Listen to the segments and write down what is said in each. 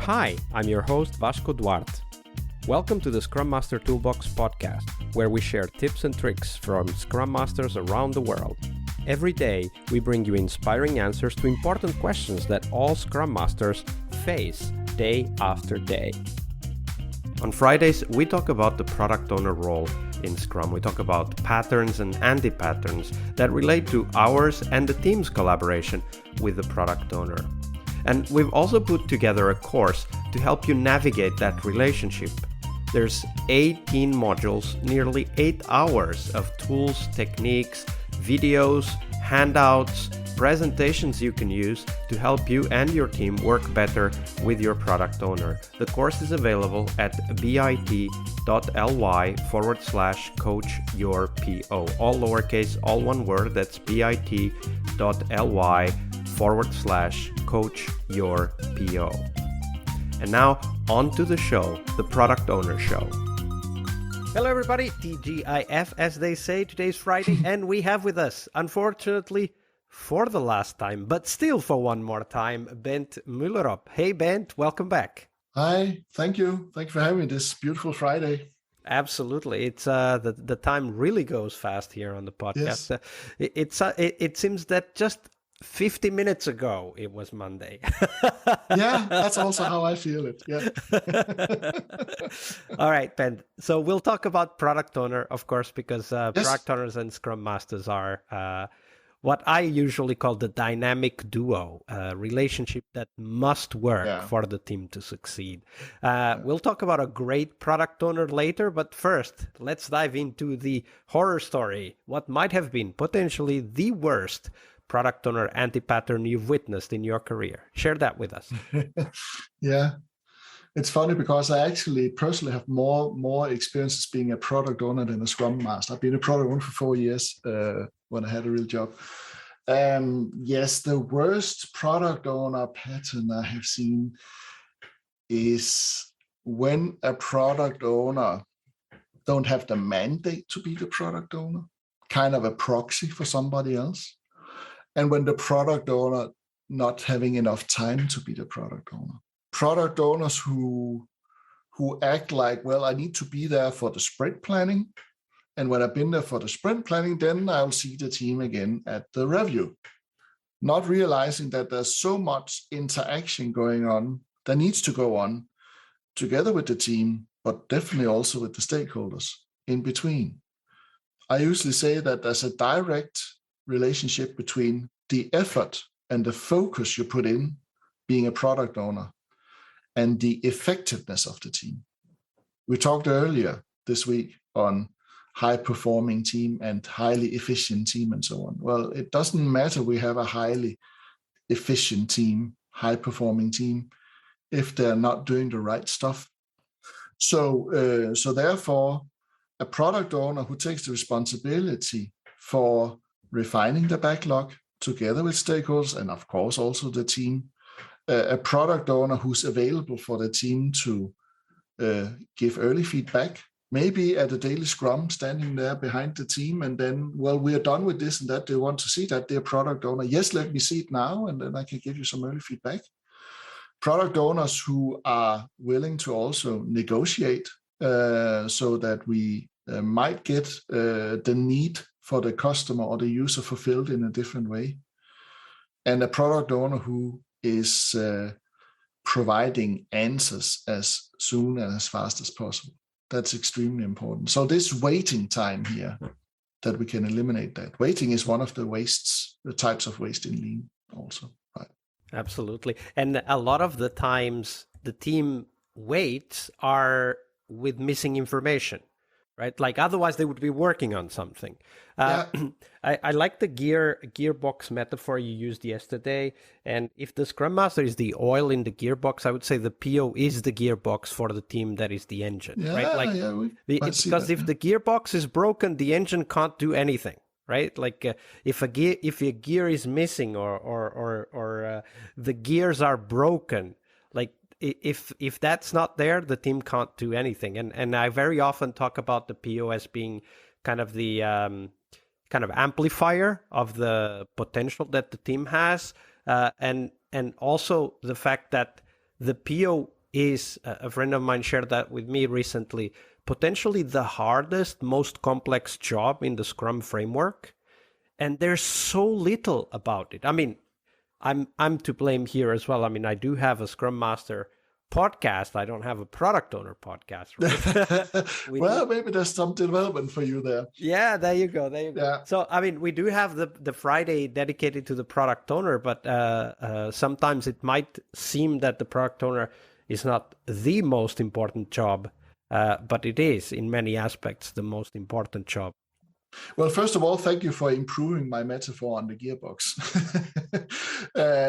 Hi, I'm your host Vasco Duarte. Welcome to the Scrum Master Toolbox podcast, where we share tips and tricks from Scrum Masters around the world. Every day, we bring you inspiring answers to important questions that all Scrum Masters face day after day. On Fridays, we talk about the product owner role in Scrum. We talk about patterns and anti-patterns that relate to ours and the team's collaboration with the product owner. And we've also put together a course to help you navigate that relationship. There's 18 modules, nearly 8 hours of tools, techniques, videos, handouts, presentations you can use to help you and your team work better with your product owner. The course is available at bit.ly/coachyourPO. All lowercase, all one word. That's bit.ly/coachyourPO. And now, on to the show, the Product Owner Show. Hello everybody, TGIF as they say. Today's Friday and we have with us, unfortunately, for the last time, but still for one more time, Bent Myllerup. Hey Bent, welcome back. Hi, thank you. Thank you for having me this beautiful Friday. Absolutely. It's the time really goes fast here on the podcast. Yes. It seems that just 50 minutes ago it was Monday. Yeah, that's also how I feel it. Yeah. All right, Ben. So we'll talk about product owner, of course, because product owners and Scrum Masters are what I usually call the dynamic duo, relationship that must work for the team to succeed. We'll talk about a great product owner later, but first, let's dive into the horror story, what might have been potentially the worst product owner anti-pattern you've witnessed in your career. Share that with us. Yeah. It's funny because I actually personally have more experiences being a product owner than a Scrum Master. I've been a product owner for 4 years when I had a real job. Yes, the worst product owner pattern I have seen is when a product owner don't have the mandate to be the product owner, kind of a proxy for somebody else. And when the product owner not having enough time to be the product owner. Product owners who act like, well, I need to be there for the sprint planning. And when I've been there for the sprint planning, then I'll see the team again at the review. Not realizing that there's so much interaction going on that needs to go on together with the team, but definitely also with the stakeholders in between. I usually say that there's a direct relationship between the effort and the focus you put in being a product owner and the effectiveness of the team. We talked earlier this week on high-performing team and highly efficient team and so on. Well, it doesn't matter we have a highly efficient team, high-performing team, if they're not doing the right stuff. So therefore, a product owner who takes the responsibility for refining the backlog together with stakeholders and of course also the team, a product owner who's available for the team to give early feedback, maybe at a daily scrum, standing there behind the team and then, well, we are done with this and that. They want to see that, dear product owner. Yes, let me see it now and then I can give you some early feedback. Product owners who are willing to also negotiate so that we might get the need for the customer or the user fulfilled in a different way. And a product owner who is providing answers as soon and as fast as possible. That's extremely important. So this waiting time here, that we can eliminate that. Waiting is one of the types of waste in Lean also. Right. Absolutely. And a lot of the times the team waits are with missing information. Right, like otherwise they would be working on something. I like the gearbox metaphor you used yesterday. And if the Scrum Master is the oil in the gearbox, I would say the PO is the gearbox for the team that is the engine. Right, because if the gearbox is broken, the engine can't do anything. Right, like if a gear is missing or the gears are broken, like. If that's not there, the team can't do anything. And I very often talk about the PO as being kind of the kind of amplifier of the potential that the team has, and also the fact that the PO is, a friend of mine shared that with me recently, potentially the hardest, most complex job in the Scrum framework. And there's so little about it. I mean, I'm to blame here as well. I mean, I do have a Scrum Master podcast. I don't have a product owner podcast, right? Well, maybe there's some development for you there. Yeah, there you go. Yeah. So, I mean, we do have the Friday dedicated to the product owner, but sometimes it might seem that the product owner is not the most important job, but it is in many aspects the most important job. Well, first of all, thank you for improving my metaphor on the gearbox.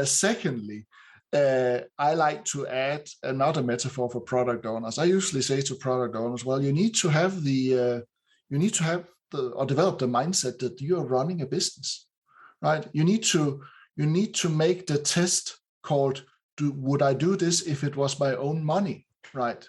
Secondly, I like to add another metaphor for product owners. I usually say to product owners, well, you need to have or develop the mindset that you are running a business, right? You need to make the test called, would I do this if it was my own money, right?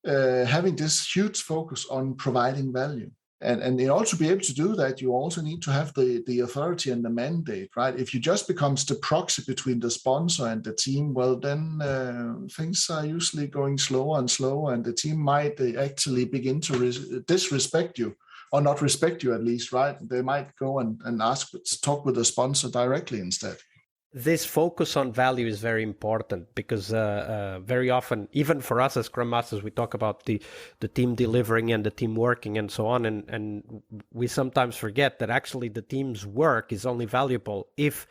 Having this huge focus on providing value. And in order to be able to do that, you also need to have the authority and the mandate, right? If you just becomes the proxy between the sponsor and the team, well, then things are usually going slower and slower, and the team might actually begin to disrespect you, or not respect you at least, right? They might go and talk with the sponsor directly instead. This focus on value is very important because very often, even for us as Scrum Masters, we talk about the team delivering and the team working and so on. And we sometimes forget that actually the team's work is only valuable if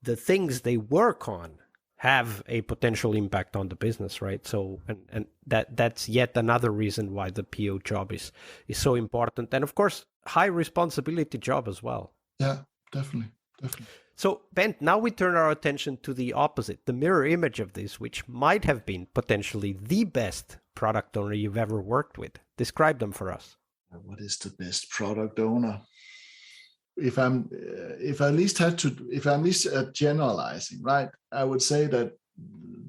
the things they work on have a potential impact on the business, right? So, and that's yet another reason why the PO job is so important. And of course, high responsibility job as well. Yeah, definitely. So, Bent, now we turn our attention to the opposite, the mirror image of this, which might have been potentially the best product owner you've ever worked with. Describe them for us. What is the best product owner? If I'm generalizing, right, I would say that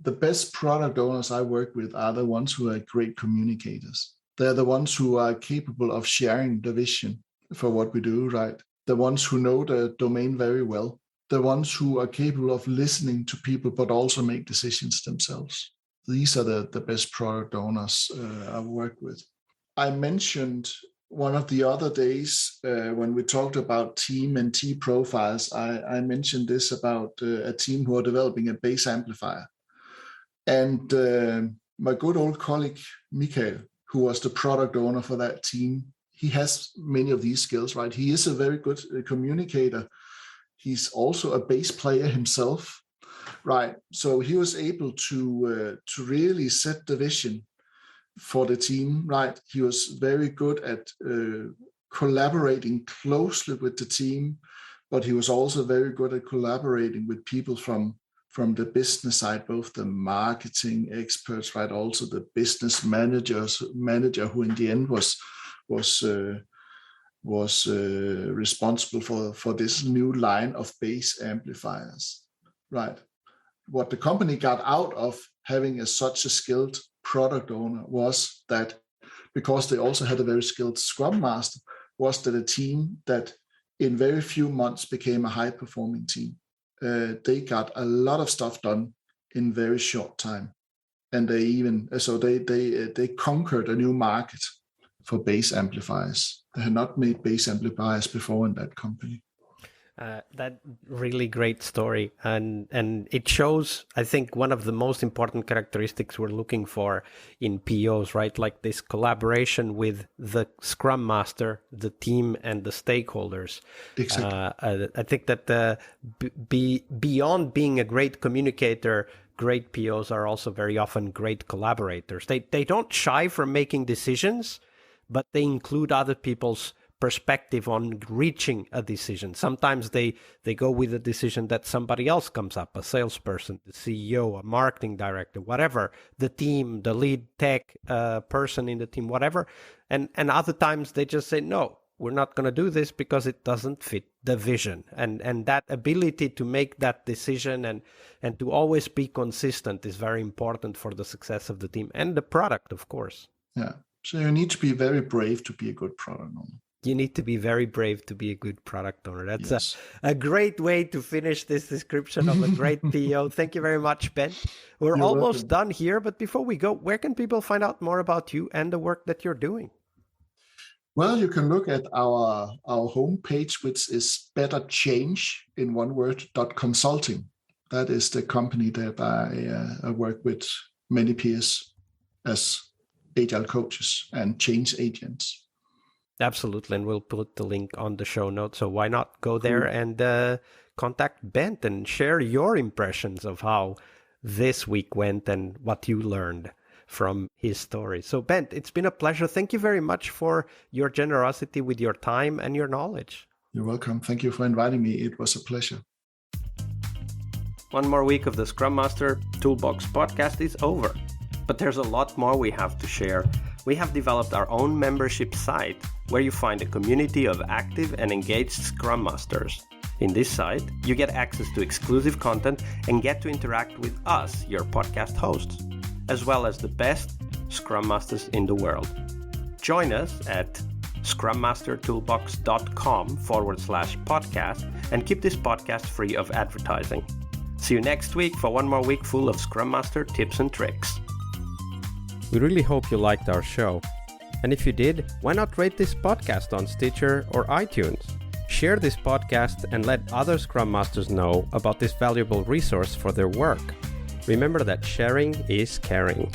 the best product owners I work with are the ones who are great communicators. They're the ones who are capable of sharing the vision for what we do, right? The ones who know the domain very well. The ones who are capable of listening to people, but also make decisions themselves. These are the best product owners I've worked with. I mentioned one of the other days when we talked about team and T profiles, I mentioned this about a team who are developing a bass amplifier. And my good old colleague, Mikael, who was the product owner for that team, he has many of these skills, right? He is a very good communicator. He's also a bass player himself, right? So he was able to really set the vision for the team, right? He was very good at collaborating closely with the team, but he was also very good at collaborating with people from the business side, both the marketing experts, right? Also the business manager who in the end was responsible for this new line of bass amplifiers, right? What the company got out of having such a skilled product owner was that, because they also had a very skilled Scrum Master, was that a team that in very few months became a high-performing team. They got a lot of stuff done in very short time, and they conquered a new market for bass amplifiers. They had not made bass amplifiers before in that company. That really great story, and it shows, I think, one of the most important characteristics we're looking for in POs, right? Like this collaboration with the Scrum Master, the team, and the stakeholders. Exactly. I think that beyond being a great communicator, great POs are also very often great collaborators. They don't shy from making decisions, but they include other people's perspective on reaching a decision. Sometimes they go with a decision that somebody else comes up, a salesperson, the CEO, a marketing director, whatever, the team, the lead tech person in the team, whatever. And other times they just say, no, we're not going to do this because it doesn't fit the vision. And that ability to make that decision and to always be consistent is very important for the success of the team and the product, of course. Yeah. So you need to be very brave to be a good product owner. You need to be very brave to be a good product owner. That's Yes. a great way to finish this description of a great PO. Thank you very much, Ben. We're You're almost welcome. done here, but before we go, where can people find out more about you and the work that you're doing? Well, you can look at our homepage, which is betterchange.consulting. That is the company that I work with many peers as agile coaches and change agents. Absolutely, and we'll put the link on the show notes. So why not go there and contact Bent and share your impressions of how this week went and what you learned from his story. So Bent, it's been a pleasure. Thank you very much for your generosity with your time and your knowledge. You're welcome. Thank you for inviting me. It was a pleasure. One more week of the Scrum Master Toolbox podcast is over, but there's a lot more we have to share. We have developed our own membership site where you find a community of active and engaged Scrum Masters. In this site, you get access to exclusive content and get to interact with us, your podcast hosts, as well as the best Scrum Masters in the world. Join us at scrummastertoolbox.com/podcast and keep this podcast free of advertising. See you next week for one more week full of Scrum Master tips and tricks. We really hope you liked our show. And if you did, why not rate this podcast on Stitcher or iTunes? Share this podcast and let other Scrum Masters know about this valuable resource for their work. Remember that sharing is caring.